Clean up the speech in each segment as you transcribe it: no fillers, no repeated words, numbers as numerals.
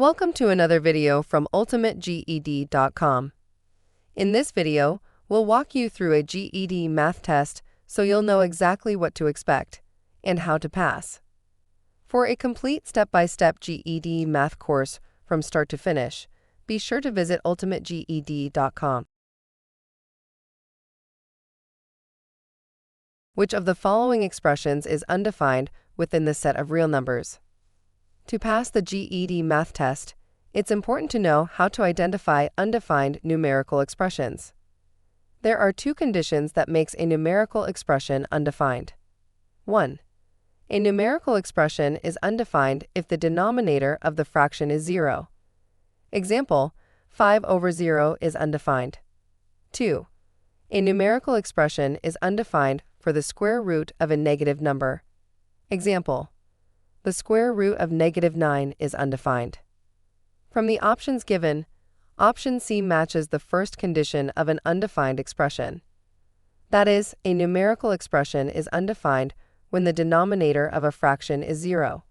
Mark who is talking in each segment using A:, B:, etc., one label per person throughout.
A: Welcome to another video from ultimateged.com. In this video, we'll walk you through a GED math test so you'll know exactly what to expect and how to pass. For a complete step-by-step GED math course from start to finish, be sure to visit ultimateged.com. Which of the following expressions is undefined within the set of real numbers? To pass the GED math test, it's important to know how to identify undefined numerical expressions. There are two conditions that makes a numerical expression undefined. 1. A numerical expression is undefined if the denominator of the fraction is 0. Example, 5/0 is undefined. 2. A numerical expression is undefined for the square root of a negative number. Example, the square root of -9 is undefined. From the options given, option C matches the first condition of an undefined expression. That is, a numerical expression is undefined when the denominator of a fraction is 0.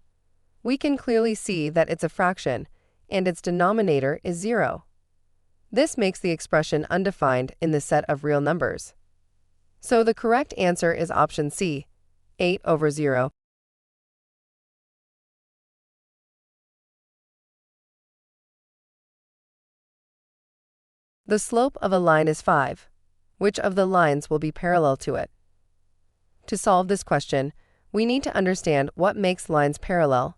A: We can clearly see that it's a fraction, and its denominator is 0. This makes the expression undefined in the set of real numbers. So the correct answer is option C, 8/0. The slope of a line is 5. Which of the lines will be parallel to it? To solve this question, we need to understand what makes lines parallel.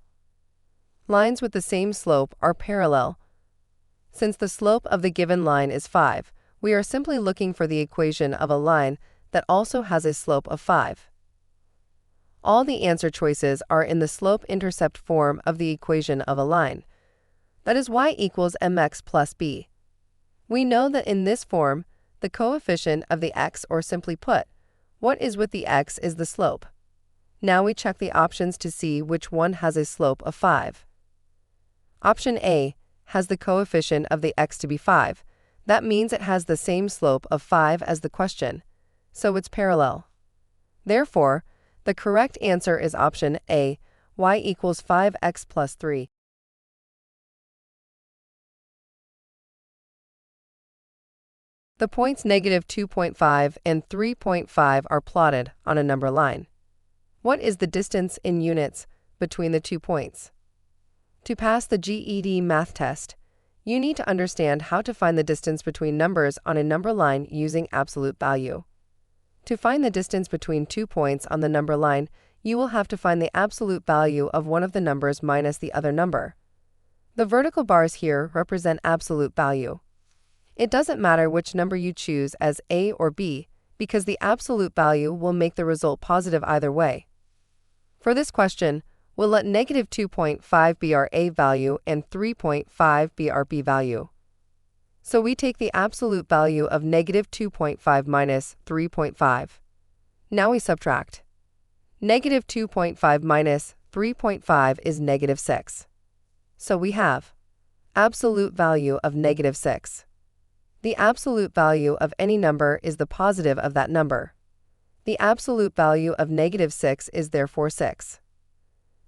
A: Lines with the same slope are parallel. Since the slope of the given line is 5, we are simply looking for the equation of a line that also has a slope of 5. All the answer choices are in the slope-intercept form of the equation of a line. That is y equals mx plus b. We know that in this form, the coefficient of the x, or simply put, what is with the x, is the slope. Now we check the options to see which one has a slope of 5. Option A has the coefficient of the x to be 5. That means it has the same slope of 5 as the question, so it's parallel. Therefore, the correct answer is option A, y equals 5x plus 3. The points -2.5 and 3.5 are plotted on a number line. What is the distance in units between the 2 points? To pass the GED math test, you need to understand how to find the distance between numbers on a number line using absolute value. To find the distance between 2 points on the number line, you will have to find the absolute value of one of the numbers minus the other number. The vertical bars here represent absolute value. It doesn't matter which number you choose as A or B, because the absolute value will make the result positive either way. For this question, we'll let -2.5 be our A value and 3.5 be our B value. So we take the absolute value of -2.5 minus 3.5. Now we subtract. -2.5 minus 3.5 is -6. So we have absolute value of -6. The absolute value of any number is the positive of that number. The absolute value of -6 is therefore 6.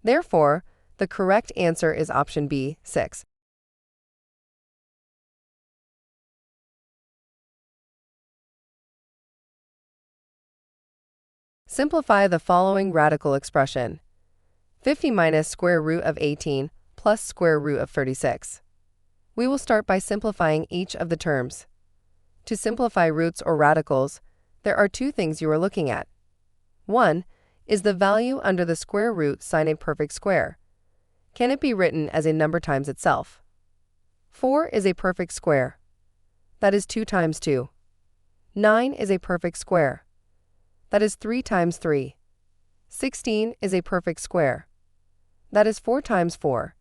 A: Therefore, the correct answer is option B, 6. Simplify the following radical expression. 50 minus square root of 18 plus square root of 36. We will start by simplifying each of the terms. To simplify roots or radicals, there are two things you are looking at. 1. Is the value under the square root sign a perfect square? Can it be written as a number times itself? 4 is a perfect square. That is 2 times 2. 9 is a perfect square. That is 3 times 3. 16 is a perfect square. That is 4 times 4.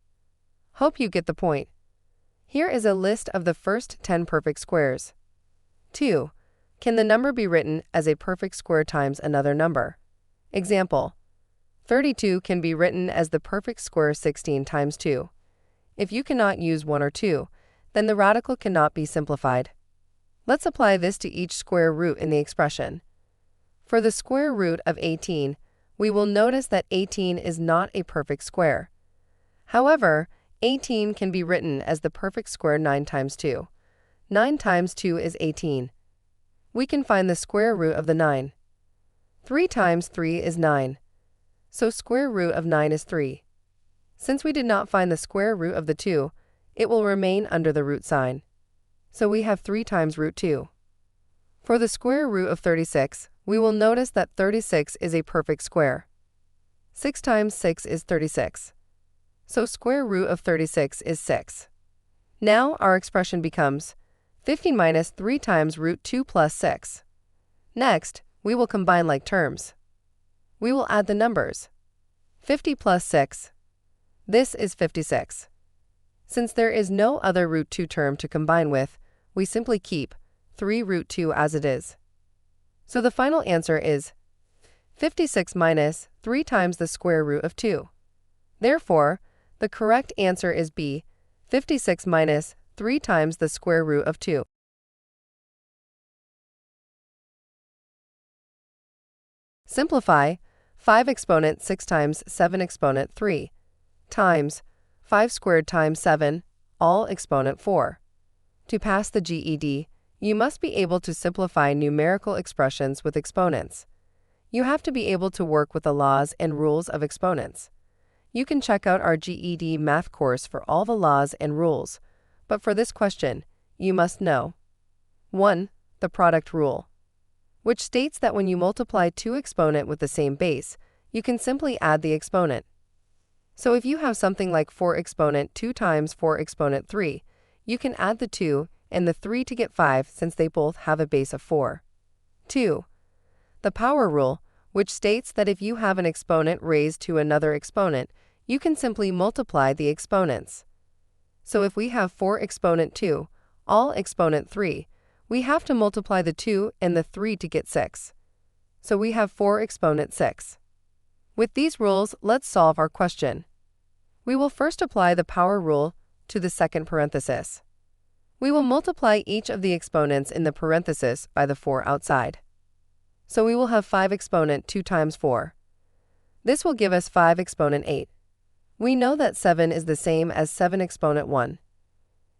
A: Hope you get the point. Here is a list of the first 10 perfect squares. 2. Can the number be written as a perfect square times another number? Example, 32 can be written as the perfect square 16 times 2. If you cannot use 1 or 2, then the radical cannot be simplified. Let's apply this to each square root in the expression. For the square root of 18, we will notice that 18 is not a perfect square. However, 18 can be written as the perfect square 9 times 2. 9 times 2 is 18. We can find the square root of the 9. 3 times 3 is 9. So square root of 9 is 3. Since we did not find the square root of the 2, it will remain under the root sign. So we have 3 times root 2. For the square root of 36, we will notice that 36 is a perfect square. 6 times 6 is 36. So square root of 36 is 6. Now our expression becomes 50 minus 3 times root 2 plus 6. Next, we will combine like terms. We will add the numbers. 50 plus 6. This is 56. Since there is no other root 2 term to combine with, we simply keep 3 root 2 as it is. So the final answer is 56 minus 3 times the square root of 2. Therefore, the correct answer is B, 56 minus 3 times the square root of 2. Simplify 5 exponent 6 times 7 exponent 3 times 5 squared times 7, all exponent 4. To pass the GED, you must be able to simplify numerical expressions with exponents. You have to be able to work with the laws and rules of exponents. You can check out our GED math course for all the laws and rules, but for this question, you must know 1. The product rule, which states that when you multiply two exponent with the same base, you can simply add the exponent. So if you have something like 4 exponent 2 times 4 exponent 3, you can add the 2 and the 3 to get 5 since they both have a base of 4. 2. The power rule, which states that if you have an exponent raised to another exponent, you can simply multiply the exponents. So if we have 4 exponent 2, all exponent 3, we have to multiply the 2 and the 3 to get 6. So we have 4 exponent 6. With these rules, let's solve our question. We will first apply the power rule to the second parenthesis. We will multiply each of the exponents in the parenthesis by the 4 outside. So we will have 5 exponent 2 times 4. This will give us 5 exponent 8. We know that 7 is the same as 7 exponent 1.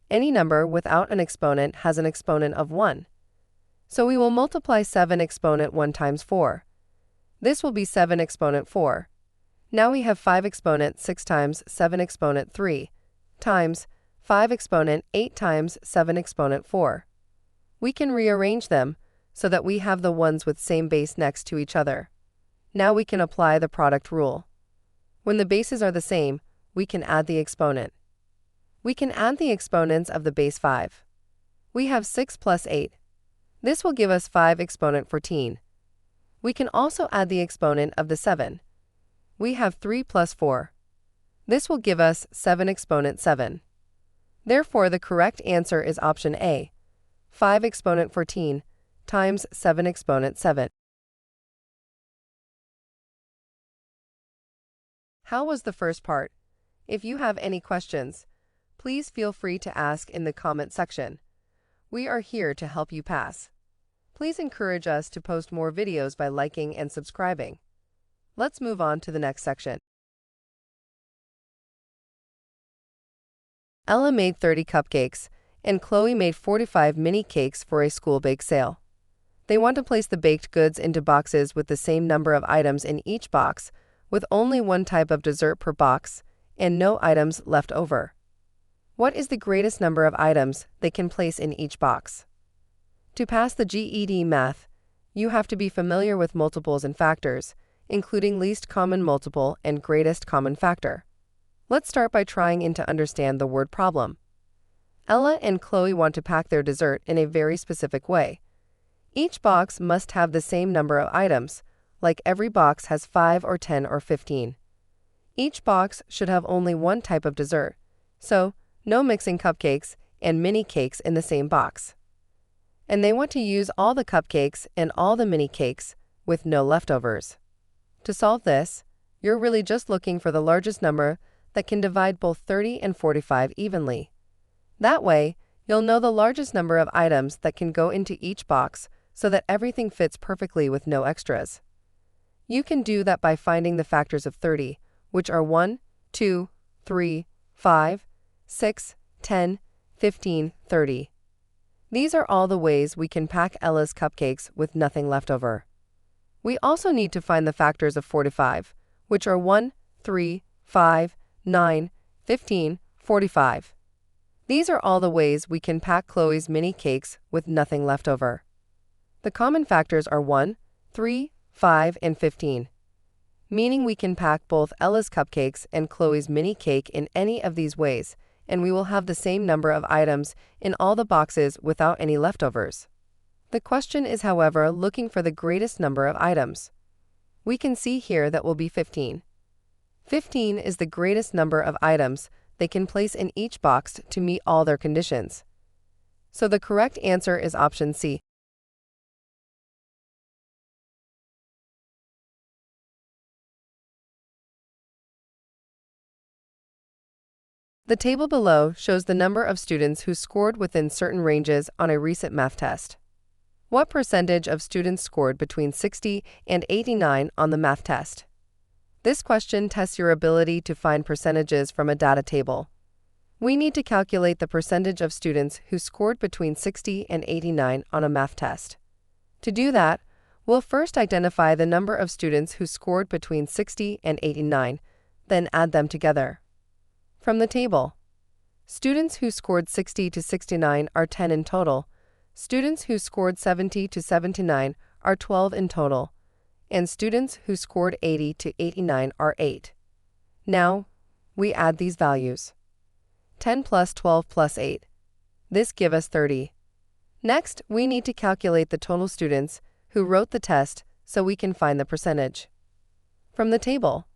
A: Any number without an exponent has an exponent of 1. So we will multiply 7 exponent 1 times 4. This will be 7 exponent 4. Now we have 5 exponent 6 times 7 exponent 3 times 5 exponent 8 times 7 exponent 4. We can rearrange them so that we have the ones with same base next to each other. Now we can apply the product rule. When the bases are the same, we can add the exponent. We can add the exponents of the base 5. We have 6 plus 8. This will give us 5 exponent 14. We can also add the exponent of the 7. We have 3 plus 4. This will give us 7 exponent 7. Therefore, the correct answer is option A, 5 exponent 14 times 7 exponent 7. How was the first part? If you have any questions, please feel free to ask in the comment section. We are here to help you pass. Please encourage us to post more videos by liking and subscribing. Let's move on to the next section. Ella made 30 cupcakes, and Chloe made 45 mini cakes for a school bake sale. They want to place the baked goods into boxes with the same number of items in each box, with only one type of dessert per box, and no items left over. What is the greatest number of items they can place in each box? To pass the GED math, you have to be familiar with multiples and factors, including least common multiple and greatest common factor. Let's start by trying to understand the word problem. Ella and Chloe want to pack their dessert in a very specific way. Each box must have the same number of items, like every box has 5 or 10 or 15. Each box should have only one type of dessert, so no mixing cupcakes and mini cakes in the same box. And they want to use all the cupcakes and all the mini cakes with no leftovers. To solve this, you're really just looking for the largest number that can divide both 30 and 45 evenly. That way, you'll know the largest number of items that can go into each box so that everything fits perfectly with no extras. You can do that by finding the factors of 30, which are 1, 2, 3, 5, 6, 10, 15, 30. These are all the ways we can pack Ella's cupcakes with nothing left over. We also need to find the factors of 45, which are 1, 3, 5, 9, 15, 45. These are all the ways we can pack Chloe's mini cakes with nothing left over. The common factors are 1, 3, 5, and 15, meaning we can pack both Ella's cupcakes and Chloe's mini cake in any of these ways, and we will have the same number of items in all the boxes without any leftovers. The question is, however, looking for the greatest number of items. We can see here that will be 15. 15 is the greatest number of items they can place in each box to meet all their conditions. So the correct answer is option C. The table below shows the number of students who scored within certain ranges on a recent math test. What percentage of students scored between 60 and 89 on the math test? This question tests your ability to find percentages from a data table. We need to calculate the percentage of students who scored between 60 and 89 on a math test. To do that, we'll first identify the number of students who scored between 60 and 89, then add them together. From the table, students who scored 60 to 69 are 10 in total, students who scored 70 to 79 are 12 in total, and students who scored 80 to 89 are 8. Now, we add these values. 10 plus 12 plus 8. This gives us 30. Next, we need to calculate the total students who wrote the test so we can find the percentage. From the table,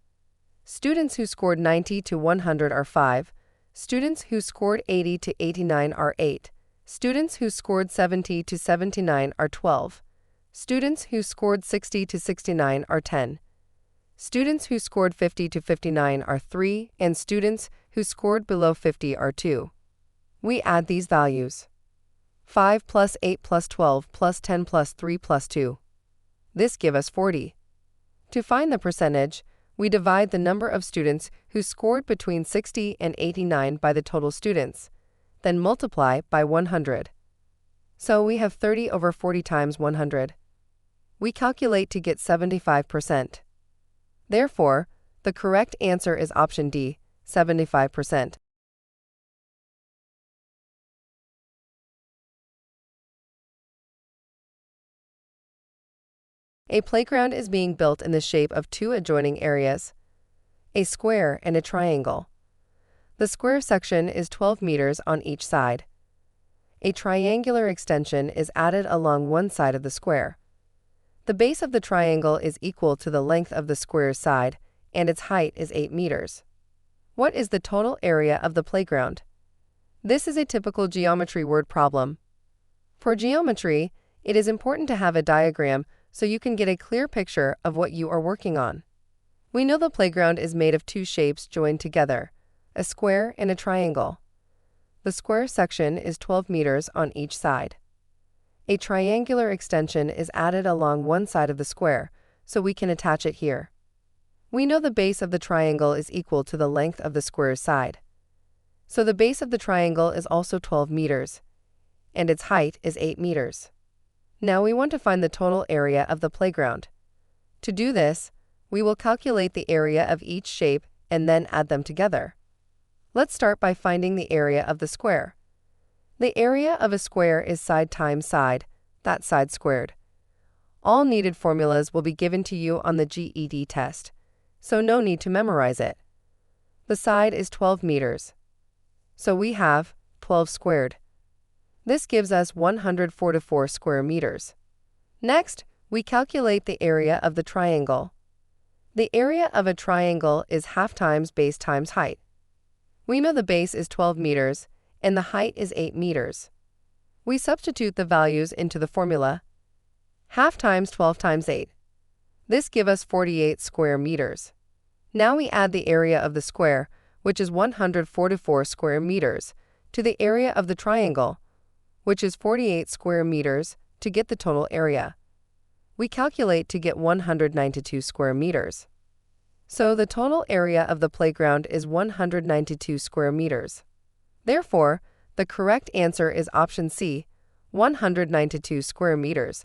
A: students who scored 90 to 100 are 5, students who scored 80 to 89 are 8, students who scored 70 to 79 are 12, students who scored 60 to 69 are 10, students who scored 50 to 59 are 3, and students who scored below 50 are 2. We add these values. 5 plus 8 plus 12 plus 10 plus 3 plus 2. This gives us 40. To find the percentage, we divide the number of students who scored between 60 and 89 by the total students, then multiply by 100. So we have 30 over 40 times 100. We calculate to get 75%. Therefore, the correct answer is option D, 75%. A playground is being built in the shape of two adjoining areas, a square and a triangle. The square section is 12 meters on each side. A triangular extension is added along one side of the square. The base of the triangle is equal to the length of the square's side, and its height is 8 meters. What is the total area of the playground? This is a typical geometry word problem. For geometry, it is important to have a diagram so you can get a clear picture of what you are working on. We know the playground is made of two shapes joined together, a square and a triangle. The square section is 12 meters on each side. A triangular extension is added along one side of the square, so we can attach it here. We know the base of the triangle is equal to the length of the square's side. So the base of the triangle is also 12 meters, and its height is 8 meters. Now we want to find the total area of the playground. To do this, we will calculate the area of each shape and then add them together. Let's start by finding the area of the square. The area of a square is side times side, that side squared. All needed formulas will be given to you on the GED test, so no need to memorize it. The side is 12 meters, so we have 12 squared. This gives us 144 square meters. Next, we calculate the area of the triangle. The area of a triangle is half times base times height. We know the base is 12 meters and the height is 8 meters. We substitute the values into the formula. Half times 12 times 8. This gives us 48 square meters. Now we add the area of the square, which is 144 square meters, to the area of the triangle, which is 48 square meters, to get the total area. We calculate to get 192 square meters. So the total area of the playground is 192 square meters. Therefore, the correct answer is option C, 192 square meters.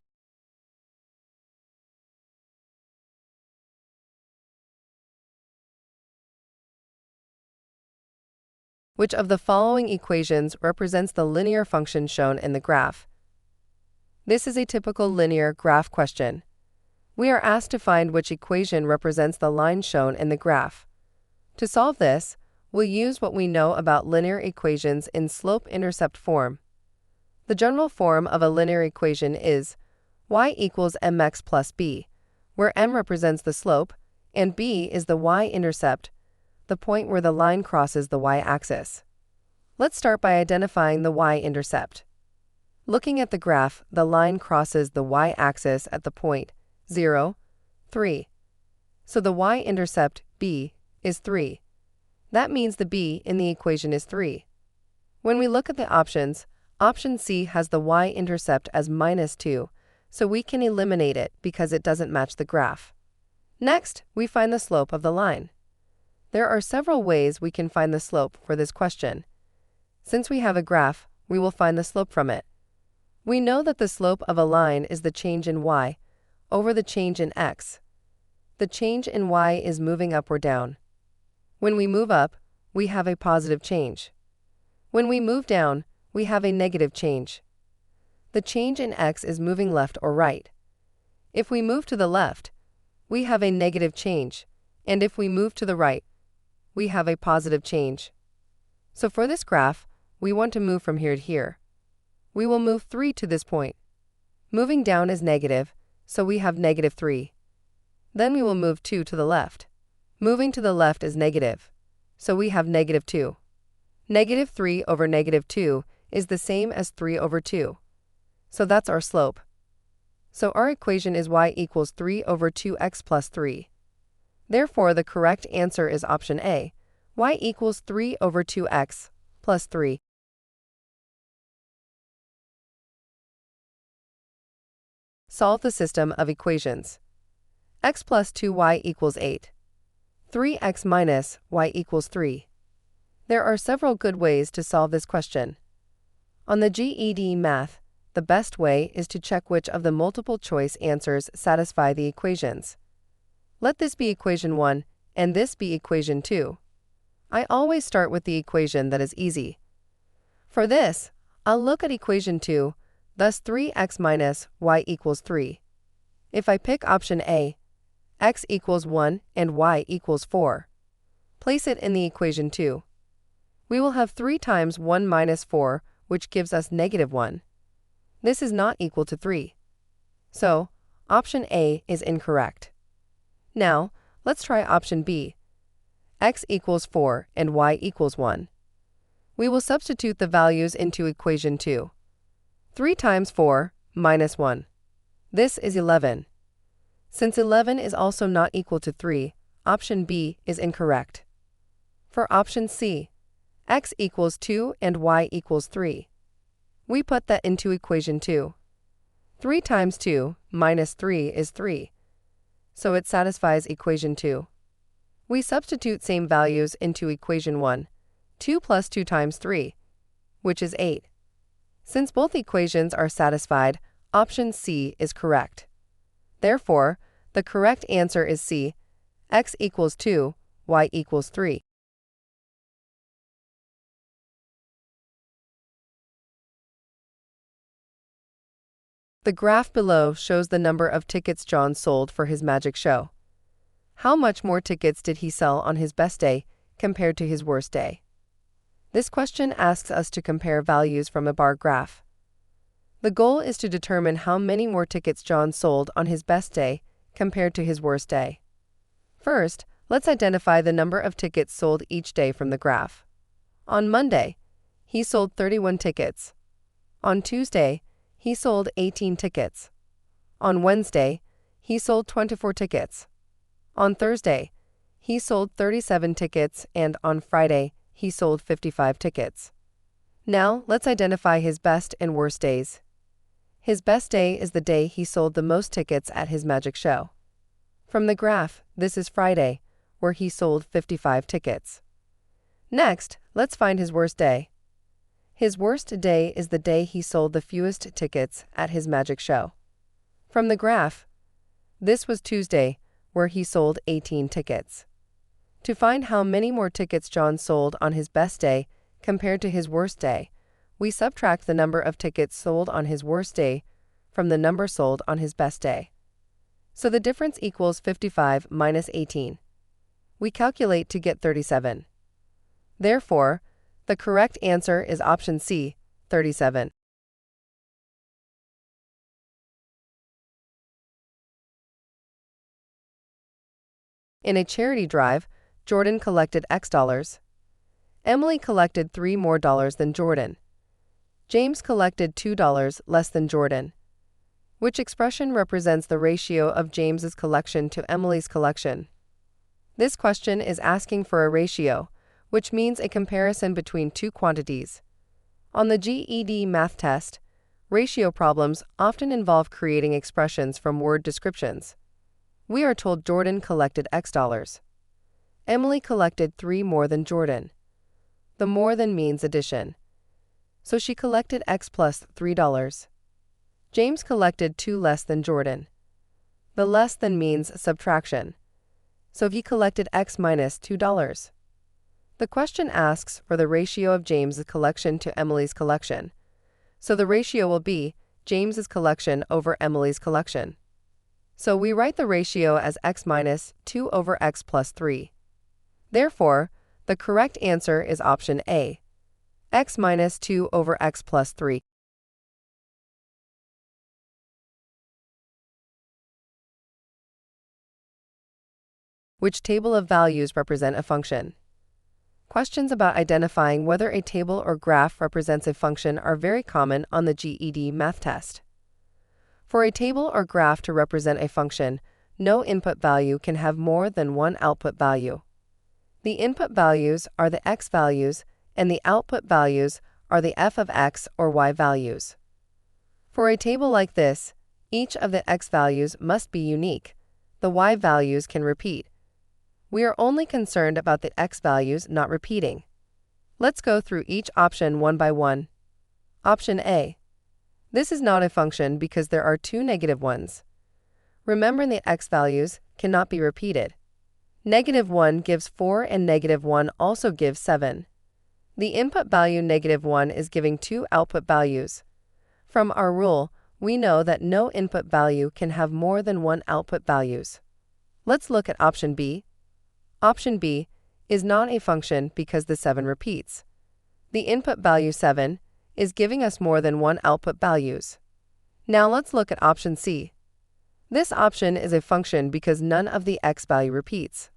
A: Which of the following equations represents the linear function shown in the graph? This is a typical linear graph question. We are asked to find which equation represents the line shown in the graph. To solve this, we'll use what we know about linear equations in slope-intercept form. The general form of a linear equation is y equals mx plus b, where m represents the slope and b is the y-intercept, the point where the line crosses the y-axis. Let's start by identifying the y-intercept. Looking at the graph, the line crosses the y-axis at the point 0, 3. So the y-intercept, b, is 3. That means the b in the equation is 3. When we look at the options, option C has the y-intercept as -2, so we can eliminate it because it doesn't match the graph. Next, we find the slope of the line. There are several ways we can find the slope for this question. Since we have a graph, we will find the slope from it. We know that the slope of a line is the change in y over the change in x. The change in y is moving up or down. When we move up, we have a positive change. When we move down, we have a negative change. The change in x is moving left or right. If we move to the left, we have a negative change, and if we move to the right, we have a positive change. So for this graph, we want to move from here to here. We will move 3 to this point. Moving down is negative, so we have -3. Then we will move 2 to the left. Moving to the left is negative, so we have -2. -3 over -2 is the same as 3 over 2. So that's our slope. So our equation is y equals 3 over 2x plus 3. Therefore, the correct answer is option A, y equals 3 over 2x plus 3. Solve the system of equations. X plus 2y equals 8. 3x minus y equals 3. There are several good ways to solve this question. On the GED Math, the best way is to check which of the multiple choice answers satisfy the equations. Let this be equation 1 and this be equation 2. I always start with the equation that is easy. For this, I'll look at equation 2, thus 3x minus y equals 3. If I pick option A, x equals 1 and y equals 4. Place it in the equation 2. We will have 3 times 1 minus 4, which gives us -1. This is not equal to 3. So, option A is incorrect. Now, let's try option B. X equals 4 and y equals 1. We will substitute the values into equation 2. 3 times 4 minus 1. This is 11. Since 11 is also not equal to 3, option B is incorrect. For option C, x equals 2 and y equals 3. We put that into equation 2. 3 times 2 minus 3 is 3. So it satisfies equation 2. We substitute same values into equation 1, 2 plus 2 times 3, which is 8. Since both equations are satisfied, option C is correct. Therefore, the correct answer is C, x equals 2, y equals 3. The graph below shows the number of tickets John sold for his magic show. How much more tickets did he sell on his best day compared to his worst day? This question asks us to compare values from a bar graph. The goal is to determine how many more tickets John sold on his best day compared to his worst day. First, let's identify the number of tickets sold each day from the graph. On Monday, he sold 31 tickets. On Tuesday, he sold 18 tickets. On Wednesday, he sold 24 tickets. On Thursday, he sold 37 tickets, and on Friday, he sold 55 tickets. Now, let's identify his best and worst days. His best day is the day he sold the most tickets at his magic show. From the graph, this is Friday, where he sold 55 tickets. Next, let's find his worst day. His worst day is the day he sold the fewest tickets at his magic show. From the graph, this was Tuesday, where he sold 18 tickets. To find how many more tickets John sold on his best day compared to his worst day, we subtract the number of tickets sold on his worst day from the number sold on his best day. So the difference equals 55 minus 18. We calculate to get 37. Therefore, the correct answer is option C, 37. In a charity drive, Jordan collected X dollars. Emily collected $3 more than Jordan. James collected $2 less than Jordan. Which expression represents the ratio of James's collection to Emily's collection? This question is asking for a ratio, which means a comparison between two quantities. On the GED Math Test, ratio problems often involve creating expressions from word descriptions. We are told Jordan collected X dollars. Emily collected 3 more than Jordan. The more than means addition. So she collected X plus $3. James collected 2 less than Jordan. The less than means subtraction. So he collected X minus $2. The question asks for the ratio of James's collection to Emily's collection. So the ratio will be James's collection over Emily's collection. So we write the ratio as X minus 2 over X plus 3. Therefore, the correct answer is option A, X minus 2 over X plus 3. Which table of values represent a function? Questions about identifying whether a table or graph represents a function are very common on the GED Math Test. For a table or graph to represent a function, no input value can have more than one output value. The input values are the x values, and the output values are the f of x or y values. For a table like this, each of the x values must be unique. The y values can repeat. We are only concerned about the x values not repeating. Let's go through each option one by one. Option A. This is not a function because there are 2 negative ones. Remember, the x values cannot be repeated. -1 gives 4 and -1 also gives 7. The input value -1 is giving 2 output values. From our rule, we know that no input value can have more than 1 output values. Let's look at option B. Option B is not a function because the 7 repeats. The input value 7 is giving us more than 1 output values. Now let's look at option C. This option is a function because none of the x value repeats.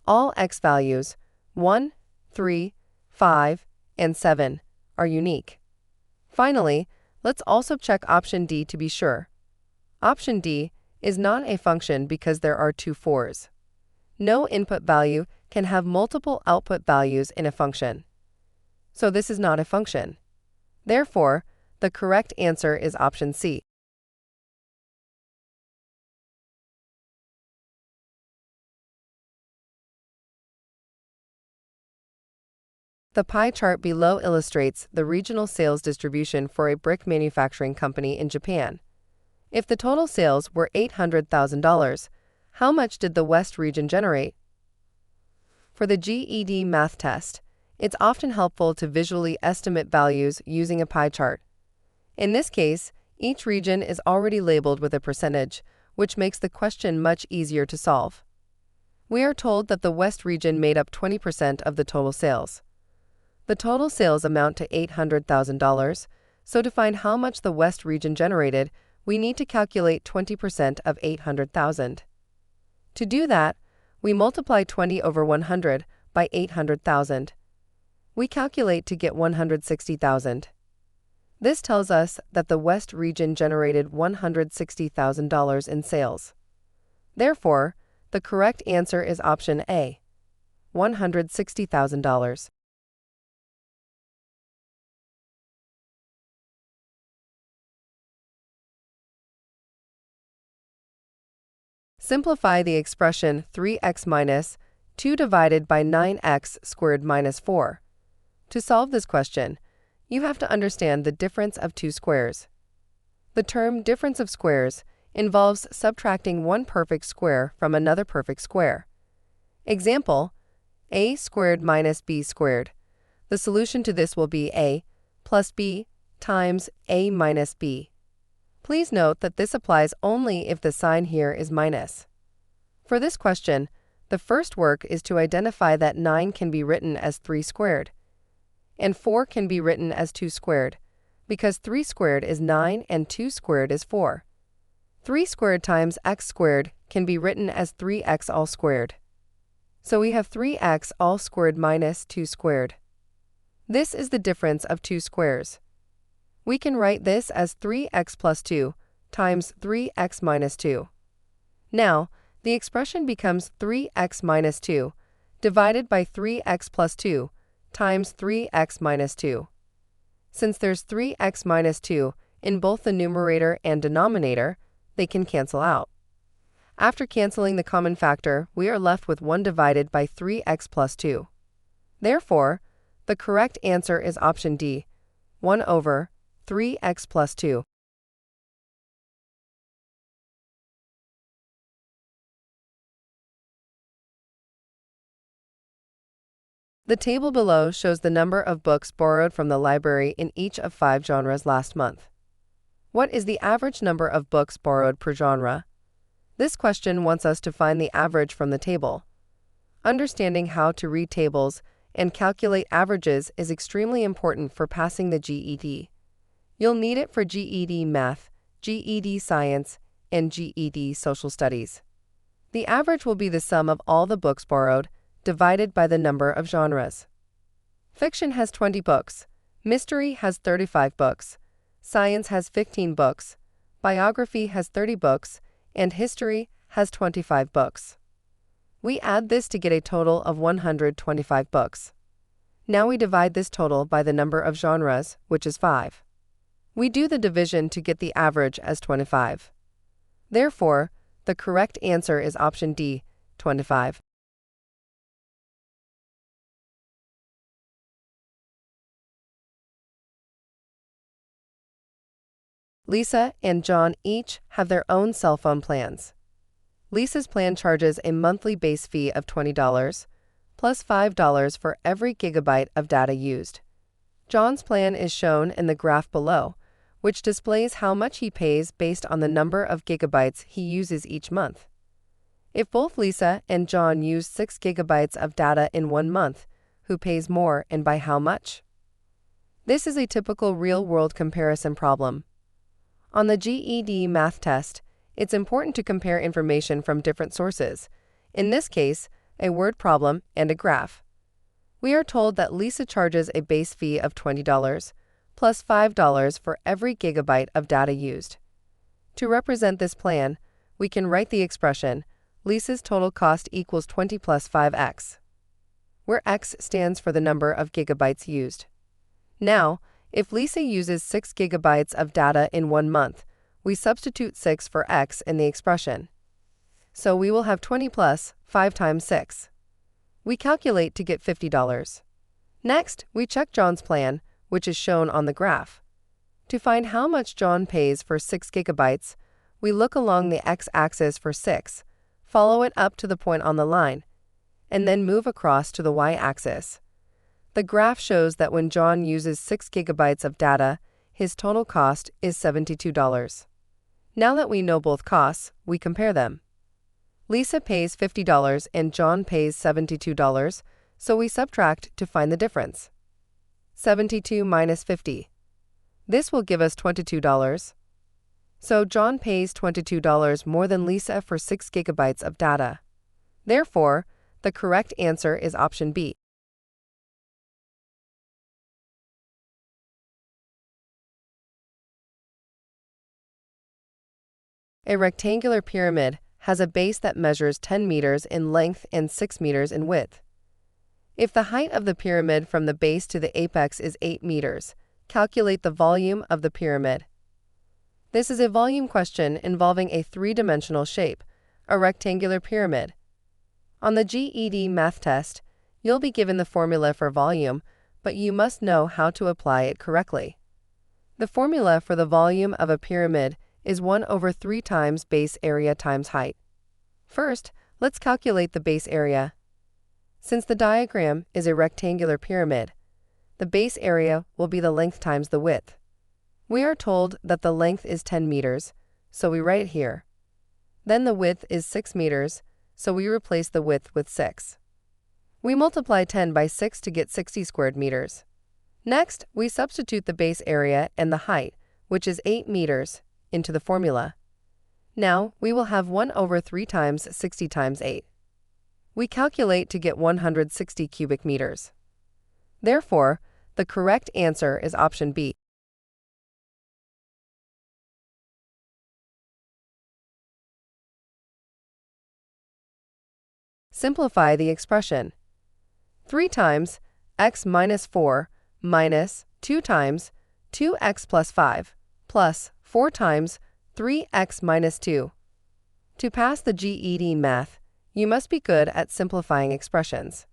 A: All x values, 1, 3, 5, and 7, are unique. Finally, let's also check option D to be sure. Option D is not a function because there are 2 4s. No input value can have multiple output values in a function. So this is not a function. Therefore, the correct answer is option C. The pie chart below illustrates the regional sales distribution for a brick manufacturing company in Japan. If the total sales were $800,000, how much did the West region generate? For the GED Math Test, it's often helpful to visually estimate values using a pie chart. In this case, each region is already labeled with a percentage, which makes the question much easier to solve. We are told that the West region made up 20% of the total sales. The total sales amount to $800,000, so to find how much the West region generated, we need to calculate 20% of 800,000. To do that, we multiply 20 over 100 by 800,000. We calculate to get 160,000. This tells us that the West region generated $160,000 in sales. Therefore, the correct answer is option A, $160,000. Simplify the expression 3x minus 2 divided by 9x squared minus 4. To solve this question, you have to understand the difference of two squares. The term difference of squares involves subtracting one perfect square from another perfect square. Example, a squared minus b squared. The solution to this will be a plus b times a minus b. Please note that this applies only if the sign here is minus. For this question, the first work is to identify that 9 can be written as 3 squared, and 4 can be written as 2 squared, because 3 squared is 9 and 2 squared is 4. 3 squared times x squared can be written as 3x all squared. So we have 3x all squared minus 2 squared. This is the difference of two squares. We can write this as 3x plus 2 times 3x minus 2. Now, the expression becomes 3x minus 2 divided by 3x plus 2 times 3x minus 2. Since there's 3x minus 2 in both the numerator and denominator, they can cancel out. After canceling the common factor, we are left with 1 divided by 3x plus 2. Therefore, the correct answer is option D, 1 over 3x plus 2. The table below shows the number of books borrowed from the library in each of 5 genres last month. What is the average number of books borrowed per genre? This question wants us to find the average from the table. Understanding how to read tables and calculate averages is extremely important for passing the GED. You'll need it for GED Math, GED Science, and GED Social Studies. The average will be the sum of all the books borrowed divided by the number of genres. Fiction has 20 books, mystery has 35 books, science has 15 books, biography has 30 books, and history has 25 books. We add this to get a total of 125 books. Now we divide this total by the number of genres, which is 5. We do the division to get the average as 25. Therefore, the correct answer is option D, 25. Lisa and John each have their own cell phone plans. Lisa's plan charges a monthly base fee of $20, plus $5 for every gigabyte of data used. John's plan is shown in the graph below, which displays how much he pays based on the number of gigabytes he uses each month. If both Lisa and John use 6 gigabytes of data in 1 month, who pays more and by how much? This is a typical real-world comparison problem. On the GED Math Test, it's important to compare information from different sources, in this case, a word problem and a graph. We are told that Lisa charges a base fee of $20, plus $5 for every gigabyte of data used. To represent this plan, we can write the expression, Lisa's total cost equals 20 plus 5x, where x stands for the number of gigabytes used. Now, if Lisa uses 6 gigabytes of data in 1 month, we substitute 6 for x in the expression. So we will have 20 plus 5 times 6. We calculate to get $50. Next, we check John's plan, which is shown on the graph. To find how much John pays for 6 gigabytes, we look along the x-axis for 6, follow it up to the point on the line, and then move across to the y-axis. The graph shows that when John uses 6 gigabytes of data, his total cost is $72. Now that we know both costs, we compare them. Lisa pays $50 and John pays $72, so we subtract to find the difference. 72 minus 50. This will give us $22. So John pays $22 more than Lisa for 6 gigabytes of data. Therefore, the correct answer is option B. A rectangular pyramid has a base that measures 10 meters in length and 6 meters in width. If the height of the pyramid from the base to the apex is 8 meters, calculate the volume of the pyramid. This is a volume question involving a 3-dimensional shape, a rectangular pyramid. On the GED Math Test, you'll be given the formula for volume, but you must know how to apply it correctly. The formula for the volume of a pyramid is 1 over 3 times base area times height. First, let's calculate the base area. Since the diagram is a rectangular pyramid, the base area will be the length times the width. We are told that the length is 10 meters, so we write it here. Then the width is 6 meters, so we replace the width with 6. We multiply 10 by 6 to get 60 squared meters. Next, we substitute the base area and the height, which is 8 meters, into the formula. Now, we will have 1 over 3 times 60 times 8. We calculate to get 160 cubic meters. Therefore, the correct answer is option B. Simplify the expression. 3 times x minus 4 minus 2 times 2x plus 5 plus 4 times 3x minus 2. To pass the GED Math, you must be good at simplifying expressions.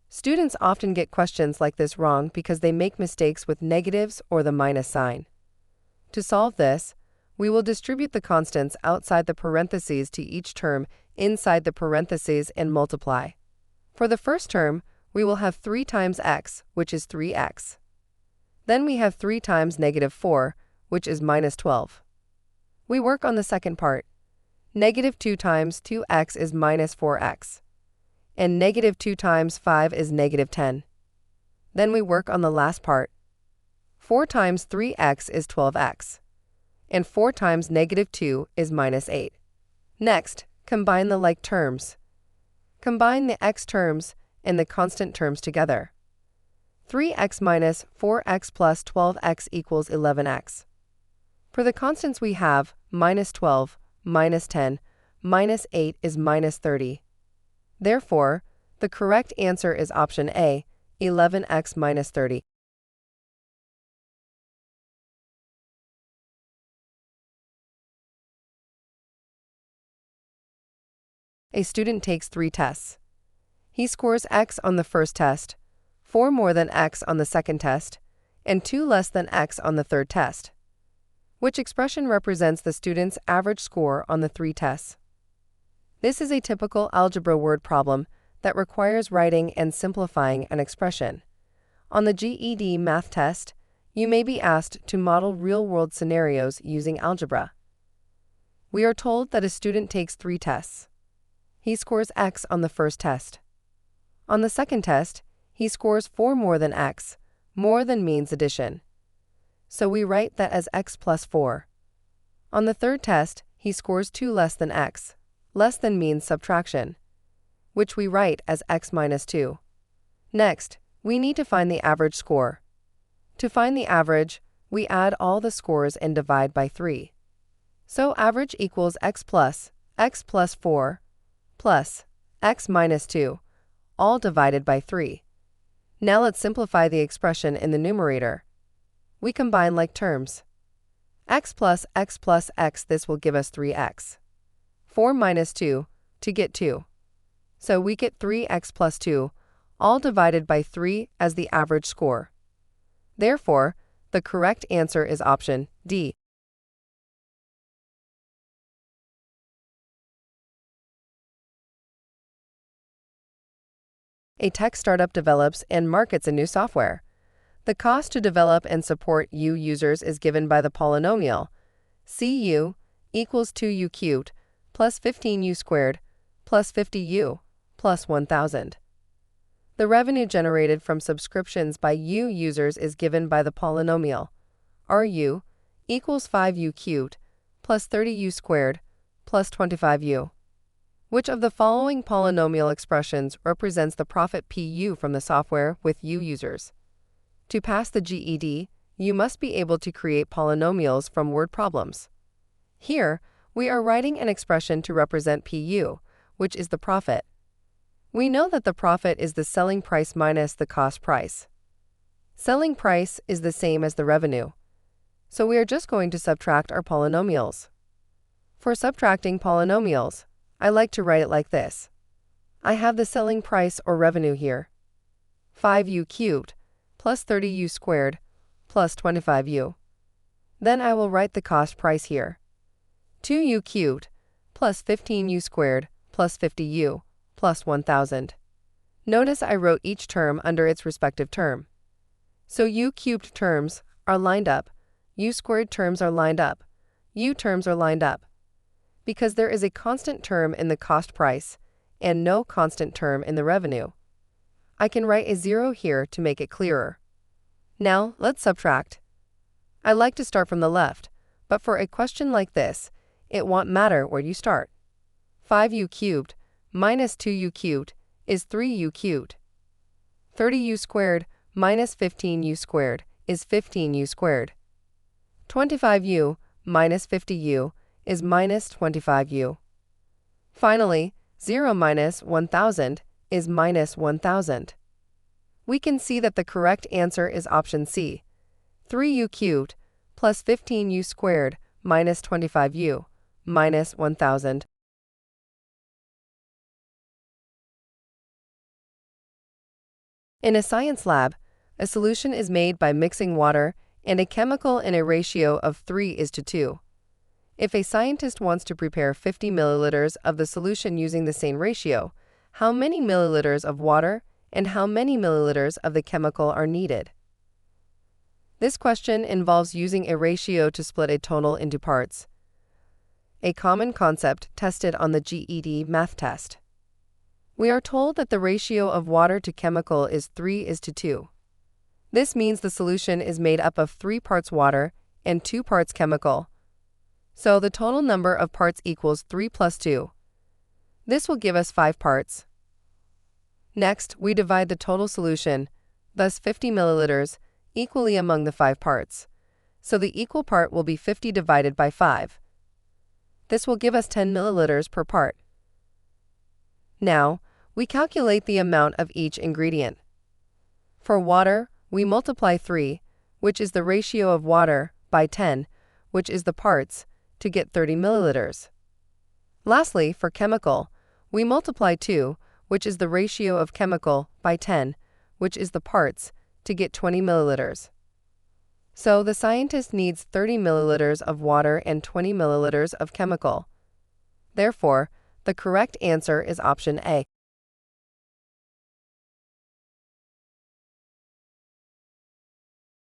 A: Students often get questions like this wrong because they make mistakes with negatives or the minus sign. To solve this, we will distribute the constants outside the parentheses to each term inside the parentheses and multiply. For the first term, we will have 3 times x, which is 3x. Then we have 3 times negative 4, which is minus 12. We work on the second part. Negative 2 times 2x is minus 4x. And negative 2 times 5 is negative 10. Then we work on the last part. 4 times 3x is 12x. And 4 times negative 2 is minus 8. Next, combine the like terms. Combine the x terms and the constant terms together. 3x minus 4x plus 12x equals 11x. For the constants we have minus 12, minus 10, minus 8 is minus 30. Therefore, the correct answer is option A, 11x minus 30. A student takes 3 tests. He scores x on the first test, 4 more than x on the second test, and 2 less than x on the third test. Which expression represents the student's average score on the 3 tests? This is a typical algebra word problem that requires writing and simplifying an expression. On the GED Math Test, you may be asked to model real-world scenarios using algebra. We are told that a student takes 3 tests. He scores x on the first test. On the second test, he scores 4 more than x. More than means addition. So we write that as x plus 4. On the third test, he scores 2 less than x. Less than means subtraction, which we write as x minus 2. Next, we need to find the average score. To find the average, we add all the scores and divide by 3. So average equals x plus 4 plus x minus 2, all divided by 3. Now let's simplify the expression in the numerator. We combine like terms. X plus x, this will give us 3x. 4 minus 2, to get 2. So we get 3x plus 2, all divided by 3 as the average score. Therefore, the correct answer is option D. A tech startup develops and markets a new software. The cost to develop and support U users is given by the polynomial CU equals 2u cubed plus 15u squared plus 50u plus 1000. The revenue generated from subscriptions by U users is given by the polynomial RU equals 5u cubed plus 30u squared plus 25u. Which of the following polynomial expressions represents the profit PU from the software with U users? To pass the GED, you must be able to create polynomials from word problems. Here, we are writing an expression to represent PU, which is the profit. We know that the profit is the selling price minus the cost price. Selling price is the same as the revenue, so we are just going to subtract our polynomials. For subtracting polynomials, I like to write it like this. I have the selling price or revenue here. 5u cubed plus 30u squared plus 25u. Then I will write the cost price here. 2u cubed plus 15u squared plus 50u plus 1000. Notice I wrote each term under its respective term. So u cubed terms are lined up, u squared terms are lined up, u terms are lined up. Because there is a constant term in the cost price and no constant term in the revenue, I can write a 0 here to make it clearer. Now let's subtract. I like to start from the left, but for a question like this, it won't matter where you start. 5u cubed minus 2u cubed is 3u cubed. 30u squared minus 15u squared is 15u squared. 25u minus 50u is minus 25u. Finally, 0 minus 1000 is minus 1000. We can see that the correct answer is option C, 3u cubed plus 15u squared minus 25u minus 1000. In a science lab, a solution is made by mixing water and a chemical in a ratio of 3:2. If a scientist wants to prepare 50 milliliters of the solution using the same ratio, how many milliliters of water and how many milliliters of the chemical are needed? This question involves using a ratio to split a total into parts, a common concept tested on the GED Math Test. We are told that the ratio of water to chemical is 3:2. This means the solution is made up of 3 parts water and 2 parts chemical. So the total number of parts equals 3 plus 2. This will give us 5 parts. Next, we divide the total solution, thus 50 milliliters, equally among the 5 parts. So the equal part will be 50 divided by 5. This will give us 10 milliliters per part. Now, we calculate the amount of each ingredient. For water, we multiply 3, which is the ratio of water, by 10, which is the parts, to get 30 milliliters. Lastly, for chemical, we multiply 2, which is the ratio of chemical, by 10, which is the parts, to get 20 milliliters. So the scientist needs 30 milliliters of water and 20 milliliters of chemical. Therefore, the correct answer is option A.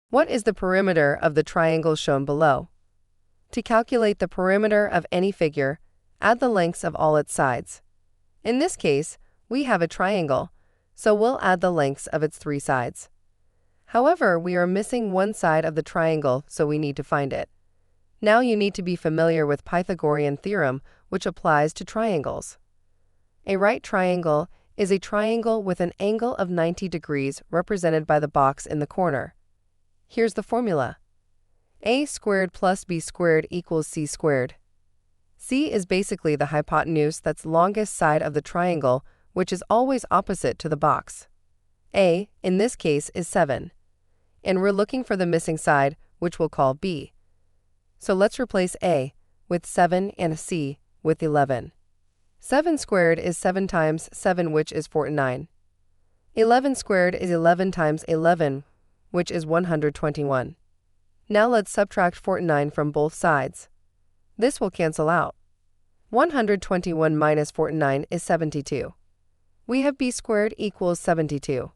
A: What is the perimeter of the triangle shown below? To calculate the perimeter of any figure, add the lengths of all its sides. In this case, we have a triangle, so we'll add the lengths of its 3 sides. However, we are missing one side of the triangle, so we need to find it. Now you need to be familiar with Pythagorean theorem, which applies to triangles. A right triangle is a triangle with an angle of 90 degrees represented by the box in the corner. Here's the formula. A squared plus b squared equals c squared. C is basically the hypotenuse that's longest side of the triangle, which is always opposite to the box. A, in this case, is 7. And we're looking for the missing side, which we'll call b. So let's replace A with 7 and C with 11. 7 squared is 7 times 7, which is 49. 11 squared is 11 times 11, which is 121. Now let's subtract 49 from both sides. This will cancel out. 121 minus 49 is 72. We have b squared equals 72.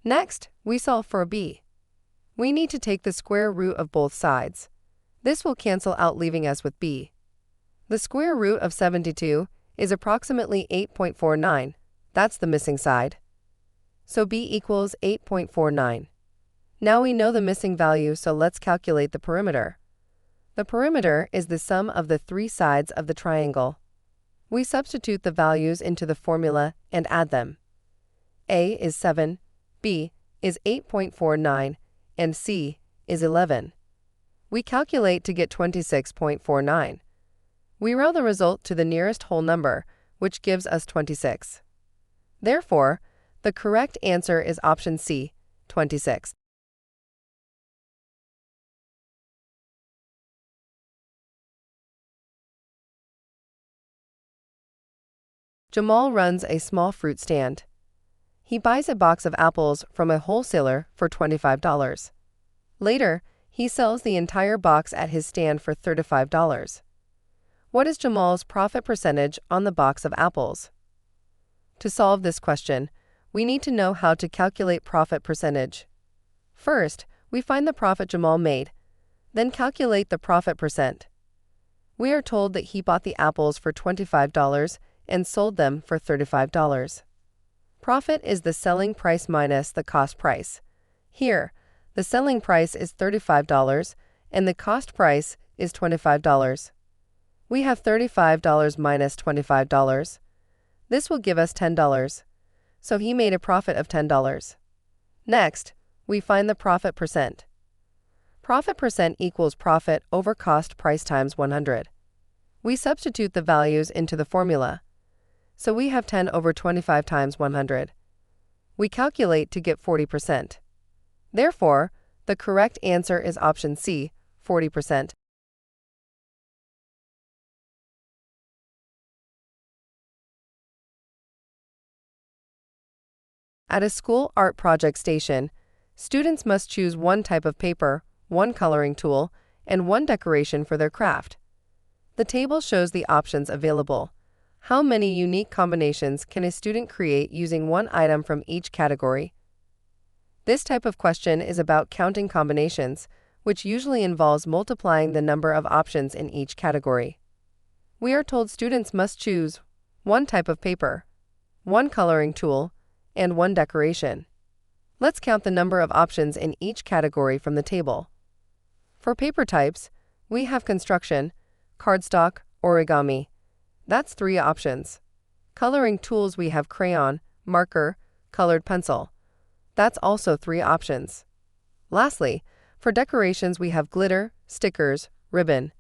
A: Next, we solve for b. We need to take the square root of both sides. This will cancel out, leaving us with b. The square root of 72 is approximately 8.49. That's the missing side. So b equals 8.49. Now we know the missing value, so let's calculate the perimeter. The perimeter is the sum of the 3 sides of the triangle. We substitute the values into the formula and add them. A is 7, B is 8.49, and C is 11. We calculate to get 26.49. We round the result to the nearest whole number, which gives us 26. Therefore, the correct answer is option C, 26. Jamal runs a small fruit stand. He buys a box of apples from a wholesaler for $25. Later, he sells the entire box at his stand for $35. What is Jamal's profit percentage on the box of apples? To solve this question, we need to know how to calculate profit percentage. First, we find the profit Jamal made, then calculate the profit percent. We are told that he bought the apples for $25 and sold them for $35. Profit is the selling price minus the cost price. Here, the selling price is $35 and the cost price is $25. We have $35 minus $25. This will give us $10. So he made a profit of $10. Next, we find the profit percent. Profit percent equals profit over cost price times 100. We substitute the values into the formula. So we have 10 over 25 times 100. We calculate to get 40%. Therefore, the correct answer is option C, 40%. At a school art project station, students must choose one type of paper, one coloring tool, and one decoration for their craft. The table shows the options available. How many unique combinations can a student create using one item from each category? This type of question is about counting combinations, which usually involves multiplying the number of options in each category. We are told students must choose one type of paper, one coloring tool, and one decoration. Let's count the number of options in each category from the table. For paper types, we have construction, cardstock, origami. That's 3 options. Coloring tools, we have crayon, marker, colored pencil. That's also 3 options. Lastly, for decorations, we have glitter, stickers, ribbon,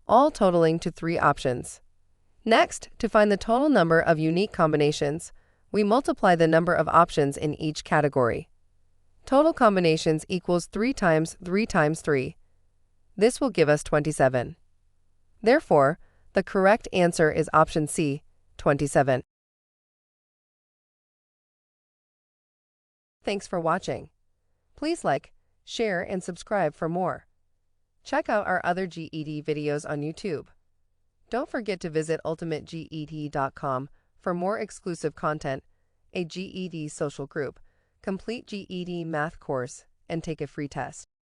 A: all totaling to 3 options. Next, to find the total number of unique combinations, we multiply the number of options in each category. Total combinations equals 3 times 3 times 3. This will give us 27. Therefore, the correct answer is option C, 27. Thanks for watching. Please like, share, and subscribe for more. Check out our other GED videos on YouTube. Don't forget to visit ultimateged.com for more exclusive content, a GED social group, complete GED math course, and take a free test.